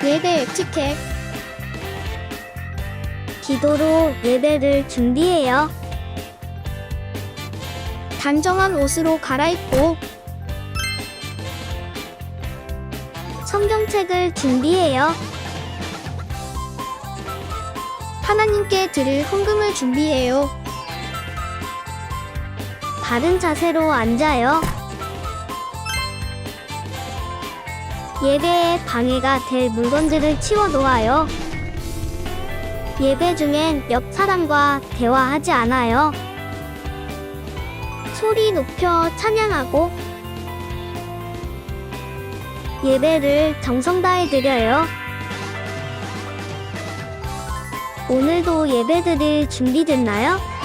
예배 에티켓. 기도로 예배를 준비해요. 단정한 옷으로 갈아입고 성경책을 준비해요. 하나님께 드릴 헌금을 준비해요. 바른 자세로 앉아요. 예배에 방해가 될 물건들을 치워 놓아요. 예배 중엔 옆 사람과 대화하지 않아요. 소리 높여 찬양하고 예배를 정성 다해 드려요. 오늘도 예배 드릴 준비됐나요?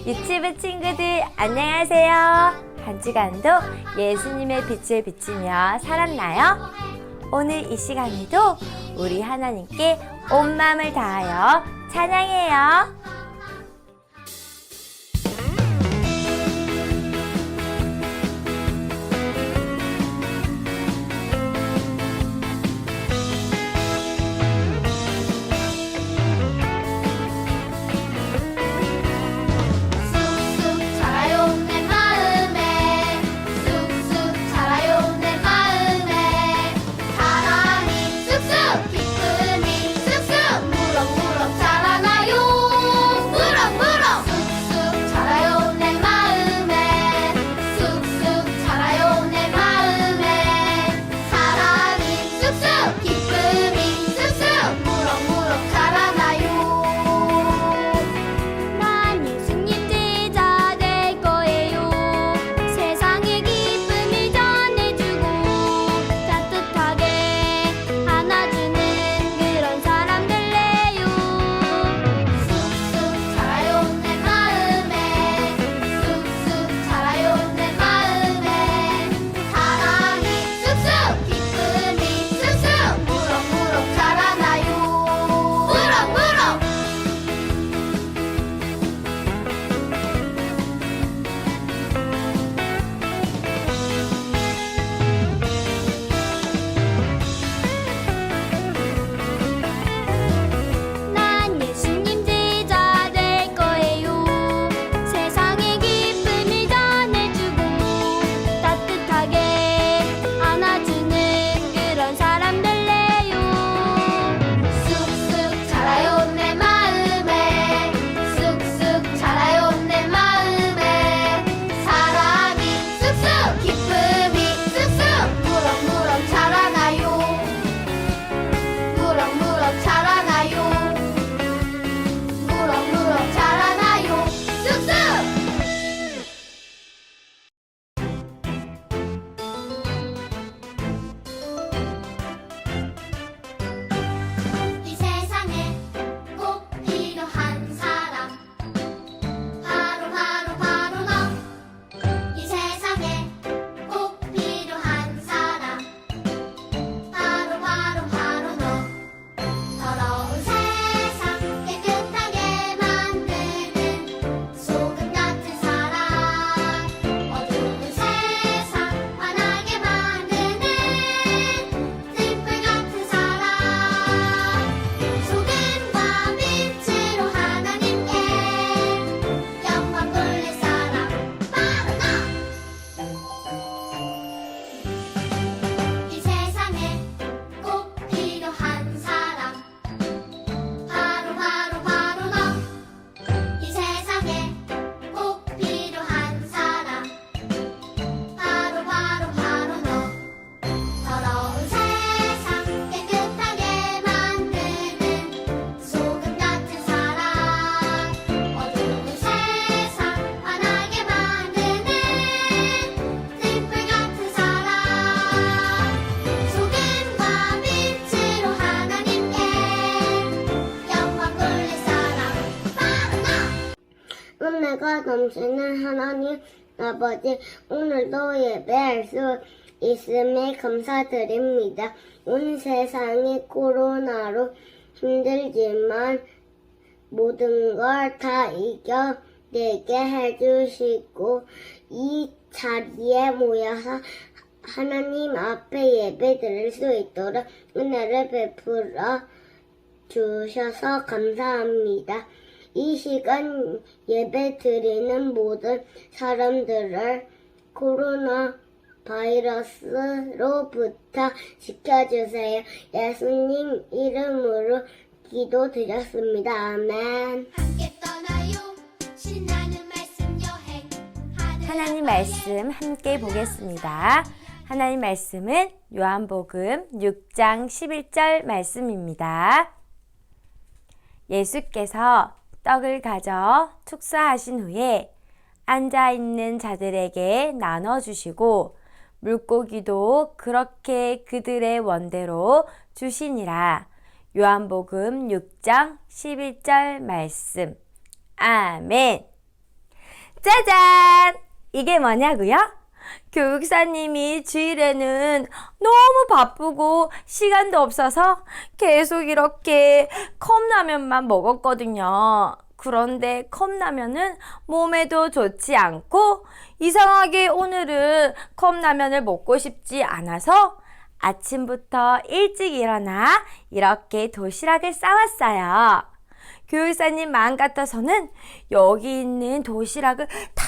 유치부 친구들 안녕하세요. 한 주간도 예수님의 빛을 비추며 살았나요? 오늘 이 시간에도 우리 하나님께 온 마음을 다하여 찬양해요. 기쁨이 쑥쑥 무럭무럭 자라나요. 넘치는 하나님 아버지, 오늘도 예배할 수 있음에 감사드립니다. 온 세상이 코로나로 힘들지만 모든 걸 다 이겨내게 해주시고 이 자리에 모여서 하나님 앞에 예배 드릴 수 있도록 은혜를 베풀어 주셔서 감사합니다. 이 시간 예배 드리는 모든 사람들을 코로나 바이러스로부터 지켜주세요. 예수님 이름으로 기도드렸습니다. 아멘. 함께 떠나요 신나는 말씀 여행 하나님 말씀 함께 보겠습니다. 하나님 말씀은 요한복음 6장 11절 말씀입니다. 예수께서 떡을 가져 축사하신 후에 앉아있는 자들에게 나눠주시고 물고기도 그렇게 그들의 원대로 주시니라. 요한복음 6장 11절 말씀. 아멘. 짜잔! 이게 뭐냐고요? 교육사님이 주일에는 너무 바쁘고 시간도 없어서 계속 이렇게 컵라면만 먹었거든요. 그런데 컵라면은 몸에도 좋지 않고 이상하게 오늘은 컵라면을 먹고 싶지 않아서 아침부터 일찍 일어나 이렇게 도시락을 싸왔어요. 교육사님 마음 같아서는 여기 있는 도시락을 다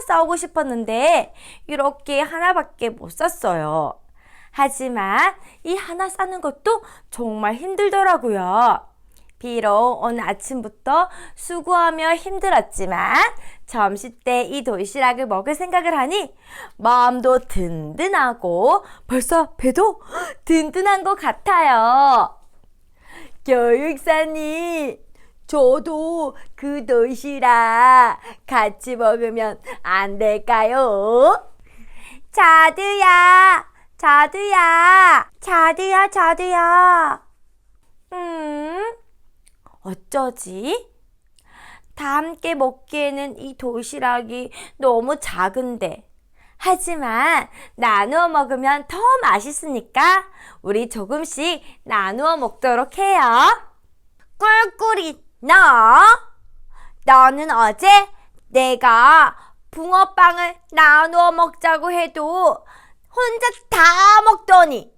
싸오고 싶었는데 이렇게 하나밖에 못 쌌어요. 하지만 이 하나 싸는 것도 정말 힘들더라고요. 비록 오늘 아침부터 수고하며 힘들었지만 점심때 이 도시락을 먹을 생각을 하니 마음도 든든하고 벌써 배도 든든한 것 같아요. 교육사님, 저도 그 도시락 같이 먹으면 안 될까요? 자두야, 자두야, 자두야, 자두야. 어쩌지? 다 함께 먹기에는 이 도시락이 너무 작은데. 하지만 나누어 먹으면 더 맛있으니까 우리 조금씩 나누어 먹도록 해요. 꿀꿀이, 너는 어제 내가 붕어빵을 나누어 먹자고 해도 혼자 다 먹더니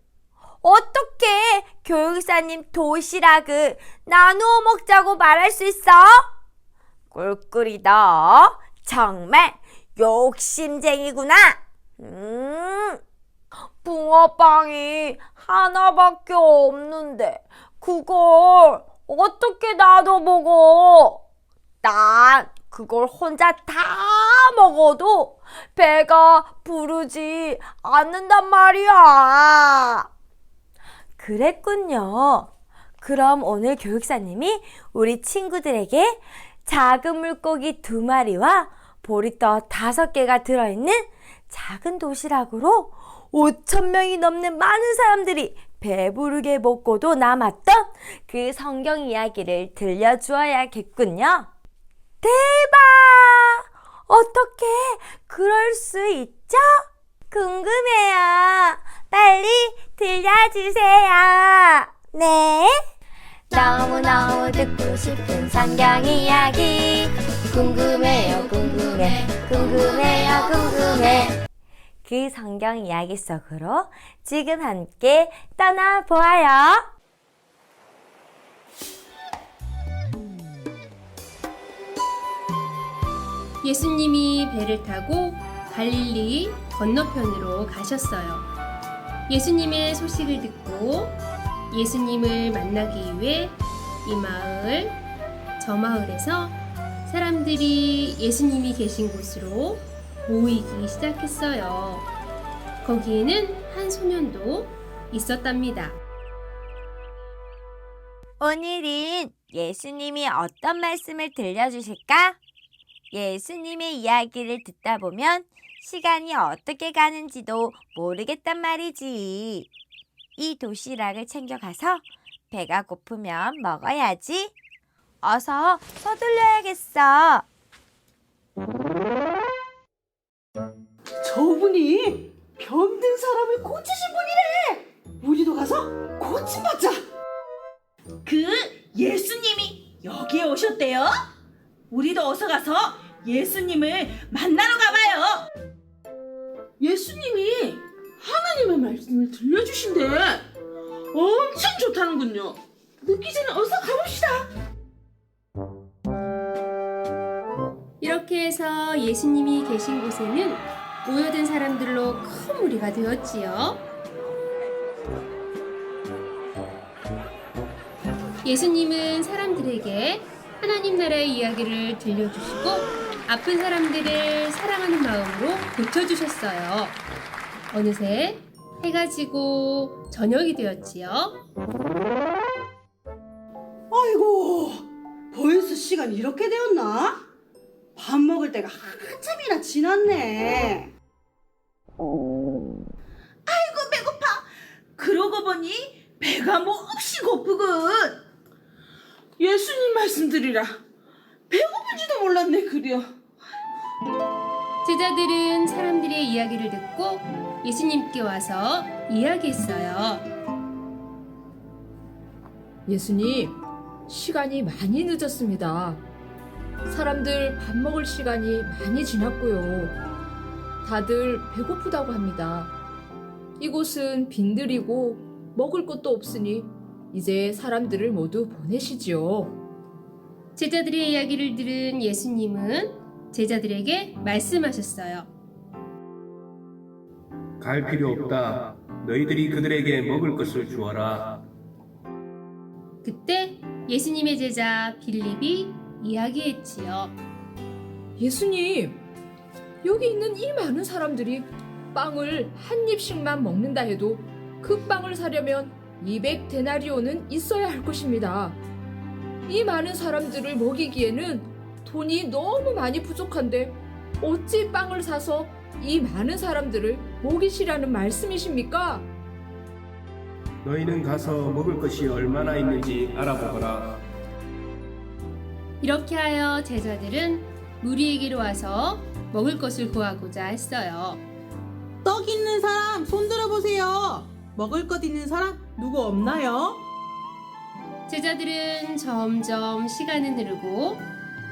어떻게 교육사님 도시락을 나누어 먹자고 말할 수 있어? 꿀꿀이, 너 정말 욕심쟁이구나. 붕어빵이 하나밖에 없는데 그걸 어떻게 나눠 먹어? 난 그걸 혼자 다 먹어도 배가 부르지 않는단 말이야. 그랬군요. 그럼 오늘 교육사님이 우리 친구들에게 작은 물고기 2마리와 보리떡 5개가 들어있는 작은 도시락으로 5,000명이 넘는 많은 사람들이 배부르게 먹고도 남았던 그 성경 이야기를 들려주어야겠군요. 대박! 어떻게 그럴 수 있죠? 궁금해요. 빨리 들려주세요. 네. 너무너무 듣고 싶은 성경 이야기. 궁금해요, 궁금해. 궁금해요, 궁금해. 그 성경 이야기 속으로 지금 함께 떠나보아요. 예수님이 배를 타고 갈릴리 건너편으로 가셨어요. 예수님의 소식을 듣고 예수님을 만나기 위해 이 마을, 저 마을에서 사람들이 예수님이 계신 곳으로 모이기 시작했어요. 거기에는 한 소년도 있었답니다. 오늘은 예수님이 어떤 말씀을 들려주실까? 예수님의 이야기를 듣다 보면 시간이 어떻게 가는지도 모르겠단 말이지. 이 도시락을 챙겨가서 배가 고프면 먹어야지. 어서 서둘러야겠어. 고침받자. 그 예수님이 여기에 오셨대요. 우리도 어서 가서 예수님을 만나러 가봐요. 예수님이 하나님의 말씀을 들려주신대. 엄청 좋다는군요. 늦기 전에 어서 가봅시다. 이렇게 해서 예수님이 계신 곳에는 모여든 사람들로 큰 무리가 되었지요. 예수님은 사람들에게 하나님 나라의 이야기를 들려주시고 아픈 사람들을 사랑하는 마음으로 고쳐주셨어요. 어느새 해가 지고 저녁이 되었지요. 아이고, 벌써 시간이 이렇게 되었나? 밥 먹을 때가 한참이나 지났네. 아이고, 배고파. 그러고 보니 배가 몹시 고프군. 예수님 말씀드리라. 배고픈지도 몰랐네, 그려. 제자들은 사람들의 이야기를 듣고 예수님께 와서 이야기했어요. 예수님, 시간이 많이 늦었습니다. 사람들 밥 먹을 시간이 많이 지났고요. 다들 배고프다고 합니다. 이곳은 빈들이고 먹을 것도 없으니 이제 사람들을 모두 보내시지요. 제자들의 이야기를 들은 예수님은 제자들에게 말씀하셨어요. 갈 필요 없다. 너희들이 그들에게 먹을 것을 주어라. 그때 예수님의 제자 빌립이 이야기했지요. 예수님, 여기 있는 이 많은 사람들이 빵을 한 입씩만 먹는다 해도 그 빵을 사려면 200데나리온은 있어야 할 것입니다. 이 많은 사람들을 먹이기에는 돈이 너무 많이 부족한데 어찌 빵을 사서 이 많은 사람들을 먹이시라는 말씀이십니까? 너희는 가서 먹을 것이 얼마나 있는지 알아보거라. 이렇게 하여 제자들은 무리에게로 와서 먹을 것을 구하고자 했어요. 떡 있는 사람 손 들어보세요. 먹을 것 있는 사람 누구 없나요? 제자들은 점점 시간은 흐르고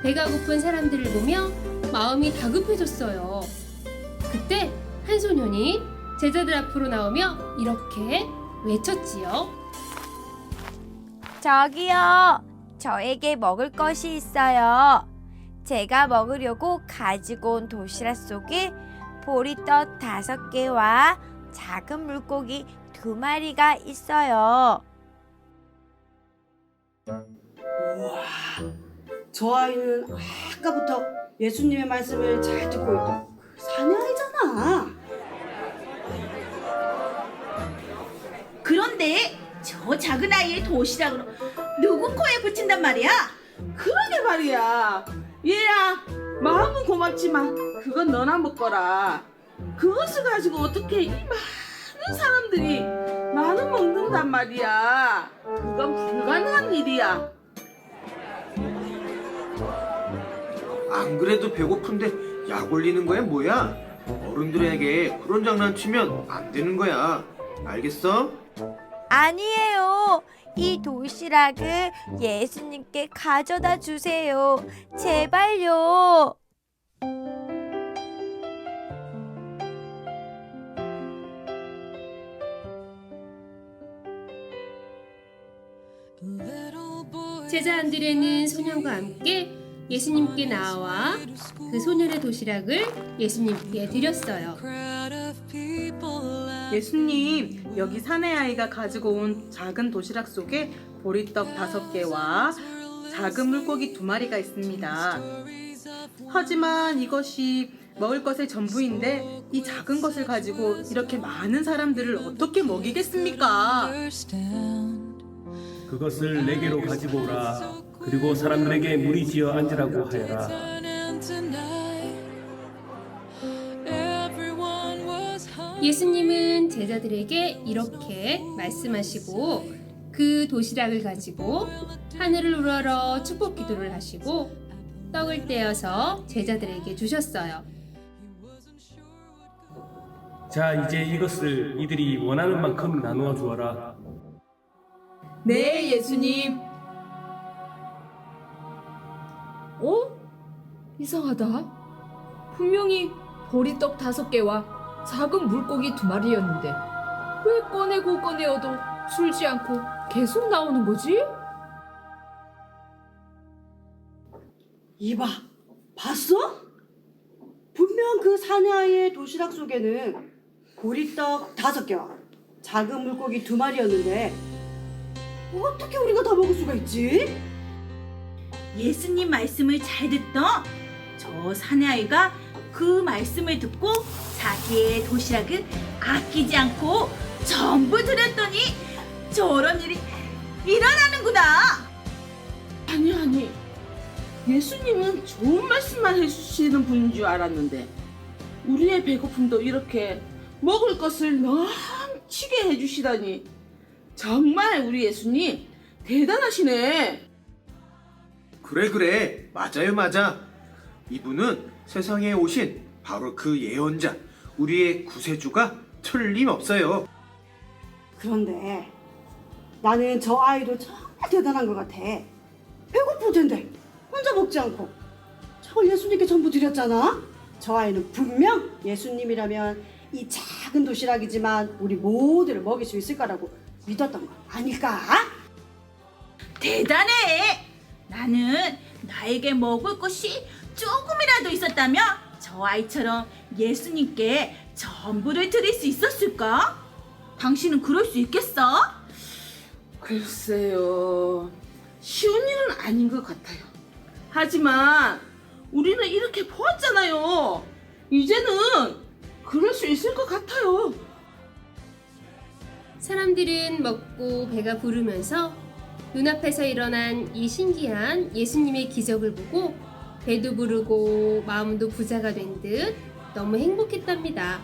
배가 고픈 사람들을 보며 마음이 다급해졌어요. 그때 한 소년이 제자들 앞으로 나오며 이렇게 외쳤지요. 저기요, 저에게 먹을 것이 있어요. 제가 먹으려고 가지고 온 도시락 속에 보리떡 5개와 작은 물고기 2마리가 있어요. 우와, 저 아이는 아까부터 예수님의 말씀을 잘 듣고 있던 그 사내아이잖아. 그런데 저 작은 아이의 도시락으로 누구 코에 붙인단 말이야? 그러게 말이야. 얘야, 마음은 고맙지만 그건 너나 먹거라. 그것을 가지고 어떻게 이 많은 사람들이 나는 먹는단 말이야. 그건 불가능한 일이야. 안 그래도 배고픈데 약 올리는 거야 뭐야? 어른들에게 그런 장난치면 안 되는 거야. 알겠어? 아니에요. 이 도시락을 예수님께 가져다 주세요. 제발요. 제자 안드레는 소년과 함께 예수님께 나와 그 소년의 도시락을 예수님께 드렸어요. 예수님, 여기 사내아이가 가지고 온 작은 도시락 속에 보리떡 5개와 작은 물고기 2마리가 있습니다. 하지만 이것이 먹을 것의 전부인데 이 작은 것을 가지고 이렇게 많은 사람들을 어떻게 먹이겠습니까? 그것을 내게로 가지고 오라. 그리고 사람들에게 무리 지어 앉으라고 하여라. 예수님은 제자들에게 이렇게 말씀하시고 그 도시락을 가지고 하늘을 우러러 축복 기도를 하시고 떡을 떼어서 제자들에게 주셨어요. 자, 이제 이것을 이들이 원하는 만큼 나누어 주어라. 네, 예수님. 이상하다. 분명히 보리떡 5개와 작은 물고기 2마리였는데 왜 꺼내고 꺼내어도 줄지 않고 계속 나오는 거지? 이봐, 봤어? 분명 그 사내아이의 도시락 속에는 보리떡 5개와 작은 물고기 2마리였는데 어떻게 우리가 다 먹을 수가 있지? 예수님 말씀을 잘 듣던 저 사내아이가 그 말씀을 듣고 자기의 도시락을 아끼지 않고 전부 드렸더니 저런 일이 일어나는구나. 아니, 예수님은 좋은 말씀만 해주시는 분인 줄 알았는데 우리의 배고픔도 이렇게 먹을 것을 넘치게 해주시다니 정말 우리 예수님 대단하시네. 그래, 맞아. 이분은 세상에 오신 바로 그 예언자, 우리의 구세주가 틀림없어요. 그런데 나는 저 아이도 정말 대단한 것 같아. 배고플 텐데 혼자 먹지 않고 저걸 예수님께 전부 드렸잖아. 저 아이는 분명 예수님이라면 이 작은 도시락이지만 우리 모두를 먹일 수 있을 거라고 믿었던 거 아닐까? 대단해. 나는 나에게 먹을 것이 조금이라도 있었다면 저 아이처럼 예수님께 전부를 드릴 수 있었을까? 당신은 그럴 수 있겠어? 글쎄요, 쉬운 일은 아닌 것 같아요. 하지만 우리는 이렇게 보았잖아요. 이제는 그럴 수 있을 것 같아요. 사람들은 먹고 배가 부르면서 눈앞에서 일어난 이 신기한 예수님의 기적을 보고 배도 부르고 마음도 부자가 된 듯 너무 행복했답니다.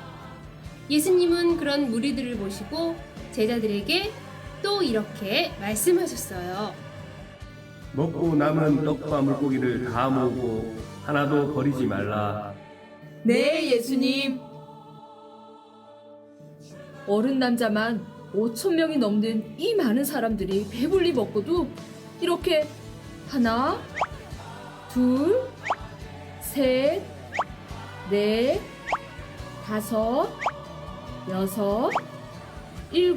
예수님은 그런 무리들을 보시고 제자들에게 또 이렇게 말씀하셨어요. 먹고 남은 떡과 물고기를 다 모으고 하나도 버리지 말라. 네, 예수님. 어른 남자만 5,000명이 넘는 이 많은 사람들이 배불리 먹고도 이렇게 하나, 둘, 셋, 넷, 5, 6, 7,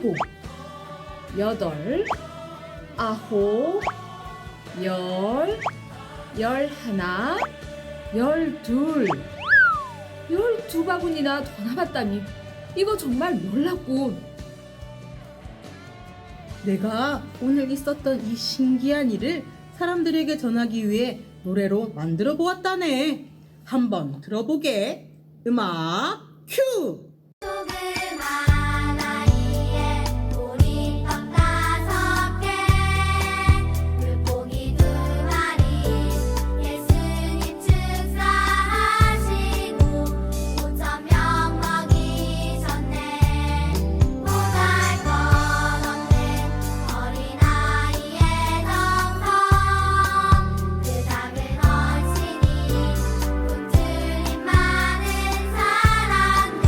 8, 9, 10, 11, 12바구니나 더 남았다니 이거 정말 놀랍군. 내가 오늘 있었던 이 신기한 일을 사람들에게 전하기 위해 노래로 만들어 보았다네. 한번 들어보게. 음악 큐! 조그만 아이의 보리떡 5개 물고기 2마리 예수님 축사하시고 5,000명 먹이셨네. 보잘것없는 어린아이의 정성 그 작은 헌신이 굶주린 많은 사람들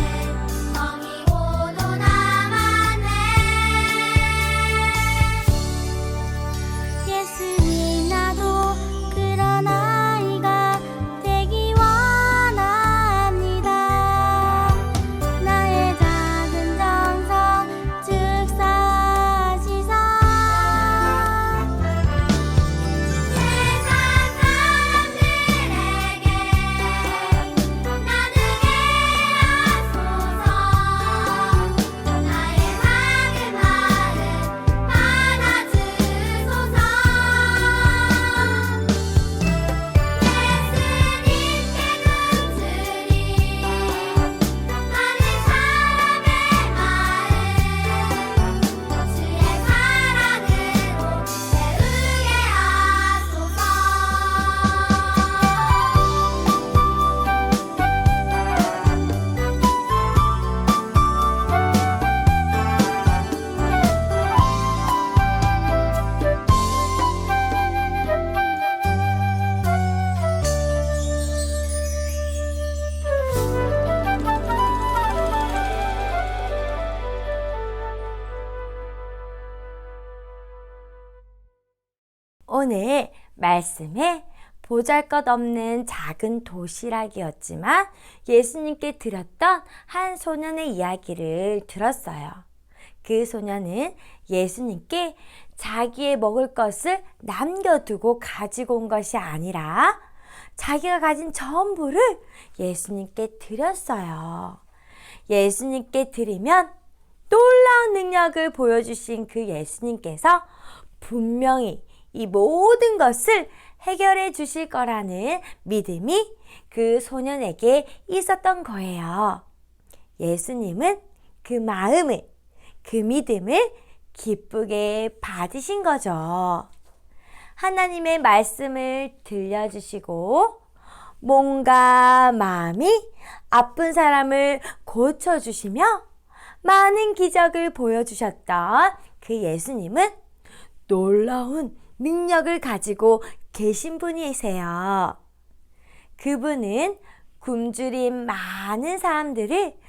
오늘 말씀에 보잘것없는 작은 도시락이었지만 예수님께 드렸던 한 소년의 이야기를 들었어요. 그 소년은 예수님께 자기의 먹을 것을 남겨두고 가지고 온 것이 아니라 자기가 가진 전부를 예수님께 드렸어요. 예수님께 드리면 놀라운 능력을 보여주신 그 예수님께서 분명히 이 모든 것을 해결해 주실 거라는 믿음이 그 소년에게 있었던 거예요. 예수님은 그 마음을, 그 믿음을 기쁘게 받으신 거죠. 하나님의 말씀을 들려주시고 몸과 마음이 아픈 사람을 고쳐주시며 많은 기적을 보여주셨던 그 예수님은 놀라운 능력을 가지고 계신 분이세요. 그분은 굶주린 많은 사람들을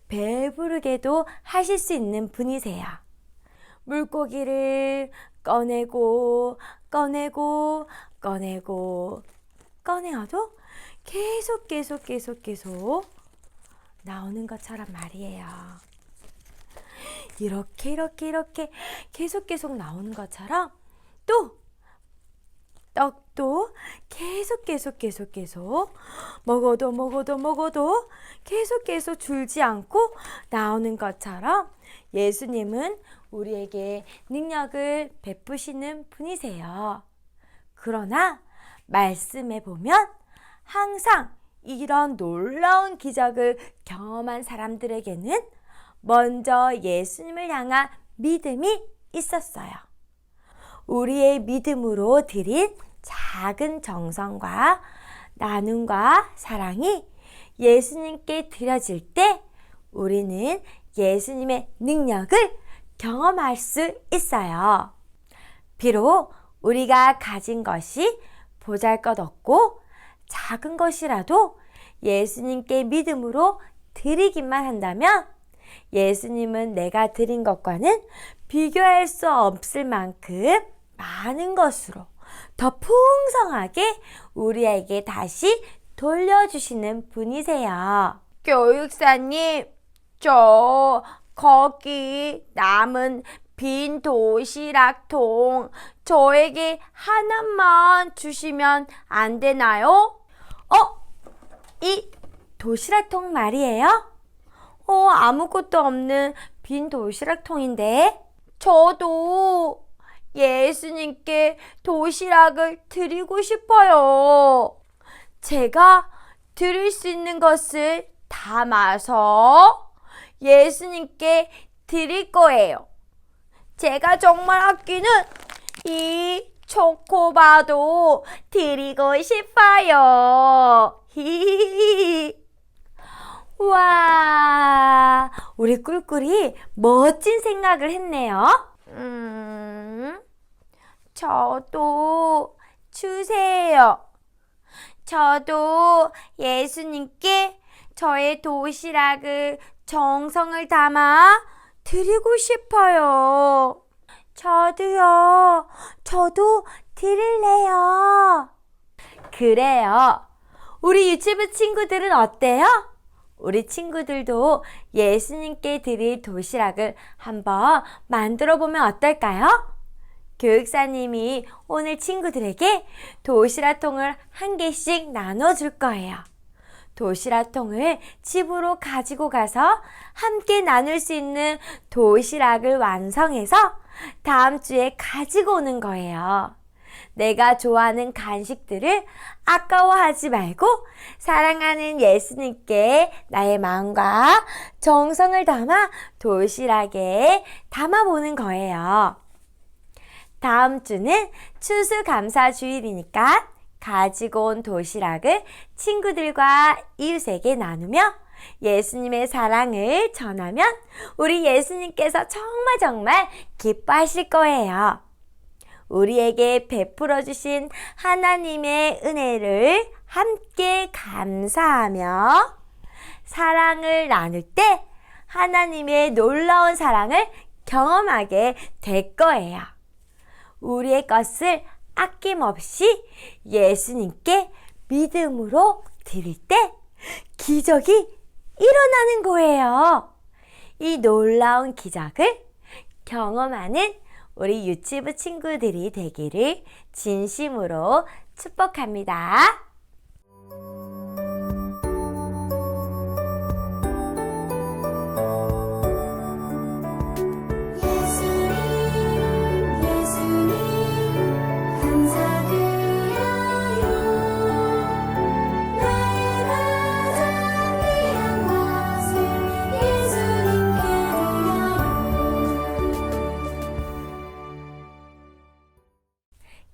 배부르게도 하실 수 있는 분이세요. 물고기를 꺼내고 꺼내어도 계속 나오는 것처럼 말이에요. 이렇게 계속 나오는 것처럼 또 떡도 계속 먹어도 계속 줄지 않고 나오는 것처럼 예수님은 우리에게 능력을 베푸시는 분이세요. 그러나 말씀에 보면 항상 이런 놀라운 기적을 경험한 사람들에게는 먼저 예수님을 향한 믿음이 있었어요. 우리의 믿음으로 드린 작은 정성과 나눔과 사랑이 예수님께 드려질 때 우리는 예수님의 능력을 경험할 수 있어요. 비록 우리가 가진 것이 보잘것없고 작은 것이라도 예수님께 믿음으로 드리기만 한다면 예수님은 내가 드린 것과는 비교할 수 없을 만큼 많은 것으로 더 풍성하게 우리에게 다시 돌려주시는 분이세요. 교육사님, 저 거기 남은 빈 도시락통 저에게 하나만 주시면 안 되나요? 이 도시락통 말이에요? 아무것도 없는 빈 도시락통인데 저도 예수님께 도시락을 드리고 싶어요. 제가 드릴 수 있는 것을 담아서 예수님께 드릴 거예요. 제가 정말 아끼는 이 초코바도 드리고 싶어요. 와, 우리 꿀꿀이 멋진 생각을 했네요. 저도 주세요. 저도 예수님께 저의 도시락을 정성을 담아 드리고 싶어요. 저도 드릴래요. 그래요. 우리 유치부 친구들은 어때요? 우리 친구들도 예수님께 드릴 도시락을 한번 만들어 보면 어떨까요? 교육사님이 오늘 친구들에게 도시락통을 한 개씩 나눠줄 거예요. 도시락통을 집으로 가지고 가서 함께 나눌 수 있는 도시락을 완성해서 다음 주에 가지고 오는 거예요. 내가 좋아하는 간식들을 아까워하지 말고 사랑하는 예수님께 나의 마음과 정성을 담아 도시락에 담아보는 거예요. 다음 주는 추수감사주일이니까 가지고 온 도시락을 친구들과 이웃에게 나누며 예수님의 사랑을 전하면 우리 예수님께서 정말 기뻐하실 거예요. 우리에게 베풀어 주신 하나님의 은혜를 함께 감사하며 사랑을 나눌 때 하나님의 놀라운 사랑을 경험하게 될 거예요. 우리의 것을 아낌없이 예수님께 믿음으로 드릴 때 기적이 일어나는 거예요. 이 놀라운 기적을 경험하는 우리 유치부 친구들이 되기를 진심으로 축복합니다.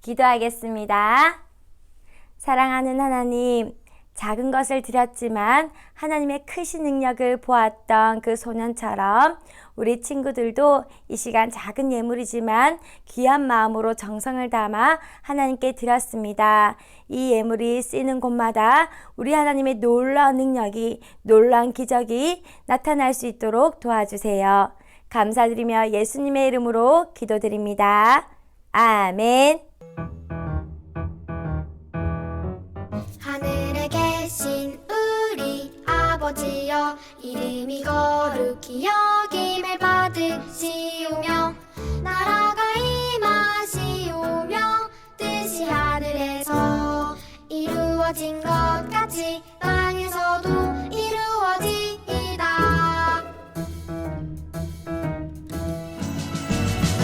기도하겠습니다. 사랑하는 하나님, 작은 것을 드렸지만 하나님의 크신 능력을 보았던 그 소년처럼 우리 친구들도 이 시간 작은 예물이지만 귀한 마음으로 정성을 담아 하나님께 드렸습니다. 이 예물이 쓰이는 곳마다 우리 하나님의 놀라운 능력이, 놀라운 기적이 나타날 수 있도록 도와주세요. 감사드리며 예수님의 이름으로 기도드립니다. 아멘. 하늘에 계신 우리 아버지여, 이름이 거룩히 여김을 받으시오며 나라가 임하시오며 뜻이 하늘에서 이루어진 것 같이 땅에서도 이루어지이다.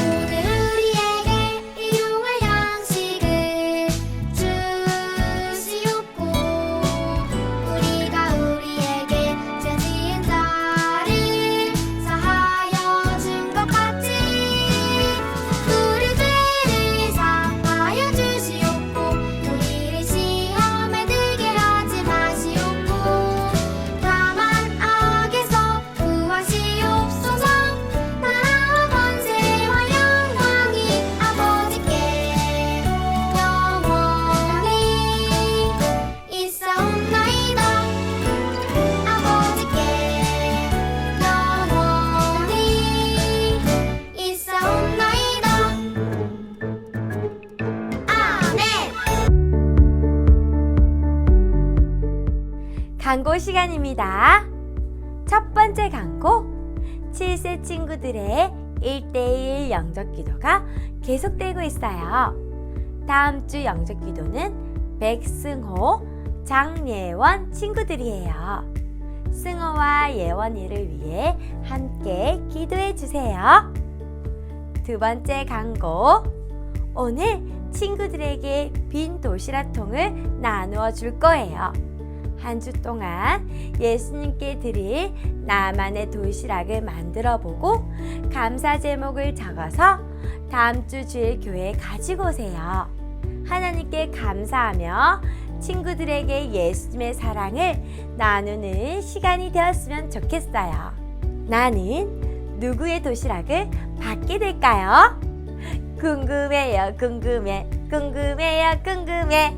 오늘 우리에게 일용할 양식을 주시옵고 우리가 우리에게 죄 지은 자를 사하여 준 것 같이 우리 죄를 사하여 주시옵고 우리를 시험에 들게 하지 마시옵고 다만 악에서 구하시옵소서. 나라와 권세와 영광이 아버지께 영원히 있사옵나이다. 아버지께 영원히 있사옵나이다. 아멘. 광고 시간입니다. 첫 번째 광고, 7세 친구들의 1:1 영적 기도가 계속되고 있어요. 다음 주 영적 기도는 백승호, 장예원 친구들이에요. 승호와 예원이를 위해 함께 기도해 주세요. 두 번째 광고, 오늘 친구들에게 빈 도시락통을 나누어 줄 거예요. 한 주 동안 예수님께 드릴 나만의 도시락을 만들어 보고 감사 제목을 적어서 다음 주 주일 교회에 가지고 오세요. 하나님께 감사하며 친구들에게 예수님의 사랑을 나누는 시간이 되었으면 좋겠어요. 나는 누구의 도시락을 받게 될까요? 궁금해요, 궁금해, 궁금해요, 궁금해.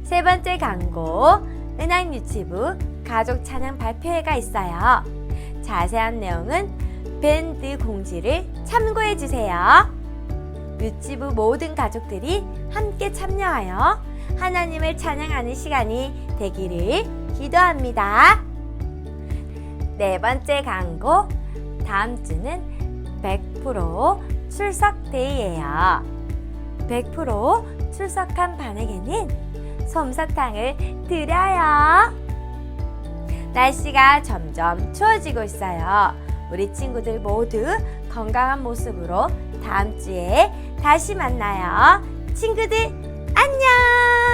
세 번째 광고, 은학 유치부 가족 찬양 발표회가 있어요. 자세한 내용은 밴드 공지를 참고해 주세요. 유치부 모든 가족들이 함께 참여하여 하나님을 찬양하는 시간이 되기를 기도합니다. 네 번째 광고, 다음 주는 100% 출석데이예요. 100% 출석한 반에게는 솜사탕을 드려요. 날씨가 점점 추워지고 있어요. 우리 친구들 모두 건강한 모습으로 다음 주에 다시 만나요. 친구들 안녕.